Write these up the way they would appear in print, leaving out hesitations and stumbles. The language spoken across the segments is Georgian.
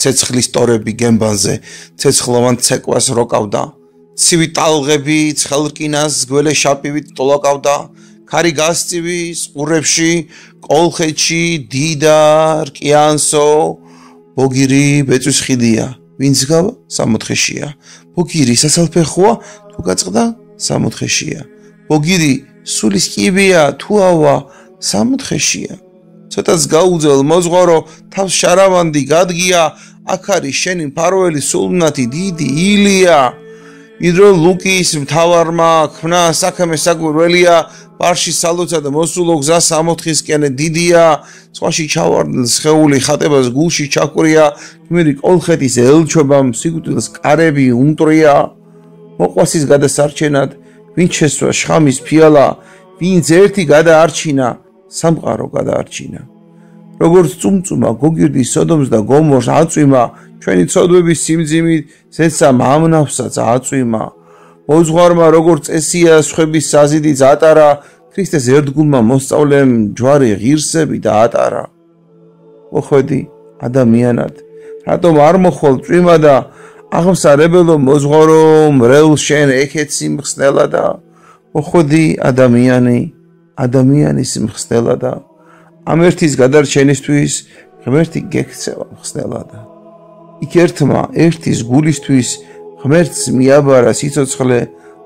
ცეცხლის ტორები გემბანზე ცეცხლოვან ცეკვას როკავდა ცივი ტალღები ცხელრკინას გველე შაპივით ტოლაკავდა ქარი გასწივის ყურებში კოლხეთში დიდა რკიანსო ბოგირი ბეწვის ხიდია ვინც გავა 60-ხეშია ბოგირი სასალფეხოა თუ გაწყდა 60-ხეშია ბოგირი სულის კიბია თუ ავა 60-ხეშია ცოტაც გაუძელ მოზღვარო თავს შარავანდი გადგია აქ არის შენი მფარველი სულმნათი დიდი ილია იდრო ლუკის მთავარმა ქმნა საქმე საგვირველია ბარში სალოცა და მოსულო გზა 60-ხისკენ დიდია სხვაში ჩავარდნილ სხეული ხატებას გულში ჩაკვრია გმირი კოლხეთის ელჩობამ სიკვდილს კარები უმტრია მოყვასის გადასარჩენად ვინც შესვა შხამის ფიალა ვინც ერთი გადაარჩინა სამყარო გადაარჩინა როგორც წუმწუმა გოგირდის სოდომს და გომორს აწვიმა ჩვენი ცოდვების სიმძიმით ზეცა მამნავსაც აწვიმა მოზღვარმა როგორც წესია სხვების საზიდიც ატარა ქრისტეს ერთგულმა მოსწავლემ ჯვარი ღირსები და ატარა მოხვედი ადამიანად რატომ არ მოხვალ წვიმა და აღმსარებელო მოზღვარო მრეულ შენ ეკეცი მხსნელა და მოხვედი ადამიანის მხსნელა და ამ ერთის გადარჩენისთვის ღმერთი გექცევა მხსნელა და იქ ერთმა ერთის გულისთვის ღმერთს მიაბარა სიცოცხლე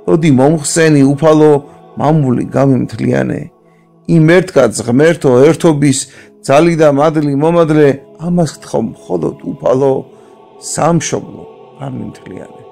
ლოდი მომხსენი უფალო მამული გამემთლიანე იმ ერთგაც ღმერთო ერთობის ძალი და მადლი მომადლე ამას გთხოვ მხოლოდ უფალო სამშობლო გამემთლიანე